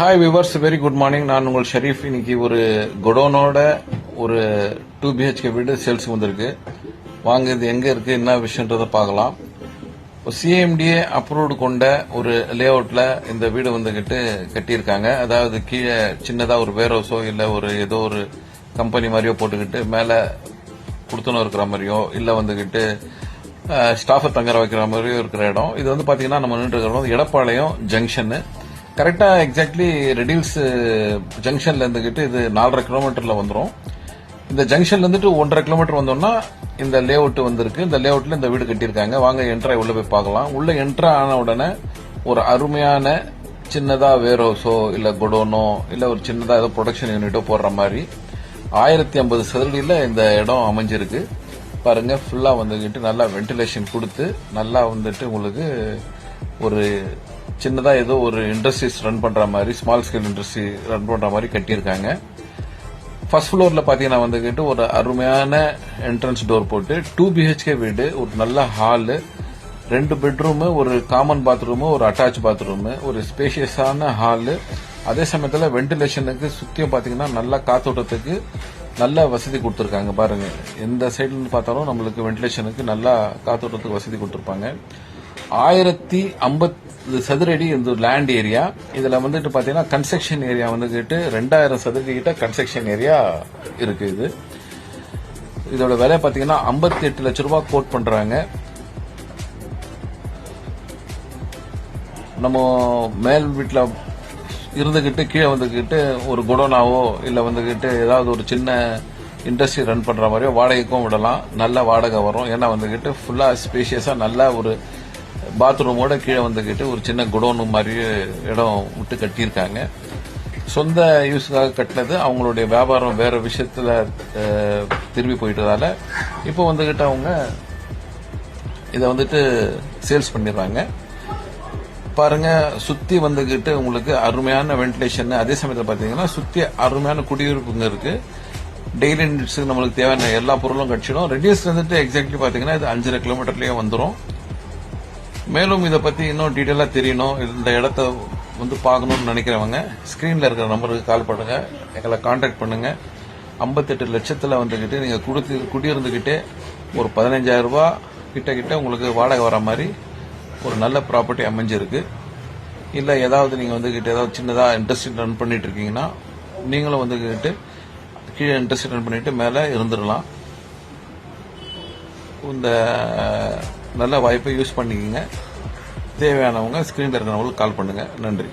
Hi viewers, very good morning. நான் உங்கள் ஷரீஃப். இன்னைக்கு ஒரு குடோனோட ஒரு 2 BHK வீடு சேல்ஸுக்கு வந்திருக்கு. வாங்க, இது எங்க இருக்கு, என்ன விஷயன்றத பார்க்கலாம். CMDA அப்ரூவ்டு கொண்ட ஒரு லே அவுட்ல இந்த வீடு வந்துகிட்டு கட்டியிருக்காங்க. அதாவது கீழே சின்னதா ஒரு வேர் ஹவுஸோ இல்ல ஒரு ஏதோ ஒரு கம்பெனி மாதிரியோ போட்டுக்கிட்டு மேல கொடுத்துன்னு இருக்கிற மாதிரியோ இல்ல வந்துகிட்டு ஸ்டாஃபை தங்குற வைக்கிற மாதிரியோ இருக்கிற இடம். இது வந்து பாத்தீங்கன்னா நம்ம நின்று இருக்கிறோம் எடப்பாளையம் ஜங்ஷன். கரெக்டா எக்ஸாக்ட்லி ரெடில்ஸ் ஜங்ஷன்ல இருந்துகிட்டு இது 4.5 கிலோமீட்டர்ல வந்துடும். இந்த ஜங்ஷன்ல இருந்துட்டு 1.5 கிலோமீட்டர் வந்தோம்னா இந்த லே அவுட் வந்திருக்கு. இந்த லே அவுட்ல இந்த வீடு கட்டியிருக்காங்க. வாங்க என்ட்ரா உள்ள போய் பார்க்கலாம். உள்ள என்ட்ரா ஆன உடனே ஒரு அருமையான சின்னதா வேர் ஹவுஸோ இல்ல குடோனோ இல்ல ஒரு சின்னதா ஏதோ ப்ரொடக்ஷன் யூனிட்டோ போடுற மாதிரி 1050 சதுரடியில இந்த இடம் அமைஞ்சிருக்கு. பாருங்க, ஃபுல்லா வந்துகிட்டு நல்லா வென்டிலேஷன் கொடுத்து நல்லா வந்துட்டு உங்களுக்கு ஒரு சின்னதா ஏதோ ஒரு இண்டஸ்ட்ரீஸ் ரன் பண்ற மாதிரி, ஸ்மால் ஸ்கேல் இண்டஸ்ட்ரி ரன் பண்ற மாதிரி கட்டியிருக்காங்க. ஃபர்ஸ்ட் ஃப்ளோர்ல பாத்தீங்கன்னா வந்துகிட்டு ஒரு அருமையான என்ட்ரன்ஸ் டோர் போட்டு 2 BHK வீடு, ஒரு நல்ல ஹாலு, 2 பெட்ரூம், ஒரு காமன் பாத்ரூம், ஒரு அட்டாச் பாத்ரூம், ஒரு ஸ்பேஷியஸான ஹாலு. அதே சமயத்துல வென்டிலேஷனுக்கு சுத்தியும் பாத்தீங்கன்னா நல்லா காத்தோட்டத்துக்கு நல்ல வசதி கொடுத்திருக்காங்க. பாருங்க, எந்த சைடுல இருந்து பார்த்தாலும் நம்மளுக்கு வென்டிலேஷனுக்கு நல்லா காத்தோட்டத்துக்கு வசதி கொடுத்திருப்பாங்க. 1050 சதுரடி இந்த லேண்ட் ஏரியா. இதுல வந்துட்டு பாத்தீங்கன்னா கன்ஸ்ட்ரக்ஷன் ஏரியா வந்துகிட்டு 2000 சதுரடி கிட்ட கன்ஸ்ட்ரக்ஷன் ஏரியா இருக்கு. இதோட விலை பாத்தீங்கன்னா 58 லட்சம் ரூபாய் கோட் பண்றாங்க. நம்ம மேல் வீட்டுல இருந்துகிட்டு கீழே வந்துகிட்டு ஒரு குடோனாவோ இல்ல வந்துகிட்டு ஏதாவது ஒரு சின்ன இண்டஸ்ட்ரி ரன் பண்ற மாதிரியோ வாடகைக்கும் விடலாம். நல்ல வாடகை வரும். ஏன்னா வந்துகிட்டு ஃபுல்லா ஸ்பேஷியஸா நல்ல ஒரு பாத்ரூமோட கீழே வந்துகிட்டு ஒரு சின்ன குடோனு மாதிரி இடம் விட்டு கட்டியிருக்காங்க. சொந்த யூஸுக்காக கட்டினது. அவங்களுடைய வியாபாரம் வேற விஷயத்துல திரும்பி போயிட்டதால இப்போ வந்துகிட்டு அவங்க இதை வந்துட்டு சேல்ஸ் பண்ணிடுறாங்க. பாருங்க, சுத்தி வந்துகிட்டு உங்களுக்கு அருமையான வென்டிலேஷன். அதே சமயத்தில் பாத்தீங்கன்னா சுத்தி அருமையான குடியிருப்புங்க இருக்கு. டெய்லி நீட்ஸுக்கு நம்மளுக்கு தேவையான எல்லா பொருளும் கிடைச்சிடும். ரெடியூஸ் வந்துட்டு எக்ஸாக்ட்லி பாத்தீங்கன்னா இது 5.5 கிலோமீட்டர்லயே வந்துடும். மேலும் இதை பத்தி இன்னும் டீட்டெயிலா தெரியணும், இந்த இடத்த வந்து பார்க்கணும்னு நினைக்கிறவங்க ஸ்கிரீன்ல இருக்கிற நம்பருக்கு கால் பண்ணுங்க, எங்களை கான்டாக்ட் பண்ணுங்க. 58 லட்சத்துல வந்துகிட்டு நீங்க குடியிருந்துகிட்டே ஒரு 15,000 ரூபாய் கிட்ட உங்களுக்கு வாடகை வர மாதிரி ஒரு நல்ல ப்ராப்பர்ட்டி அமைஞ்சிருக்கு. இல்ல ஏதாவது நீங்க வந்துகிட்டு ஏதாவது சின்னதா இண்டஸ்ட்ரி ரன் பண்ணிட்டு இருக்கீங்கன்னா நீங்களும் வந்துகிட்டு கீழே இண்டஸ்ட்ரி ரன் பண்ணிட்டு மேல இருந்துடலாம். இந்த நல்ல வாய்ப்பை யூஸ் பண்ணிக்கங்க. தேவையானவங்க ஸ்கிரீன்ல இருக்கிறவங்களுக்கு கால் பண்ணுங்க. நன்றி.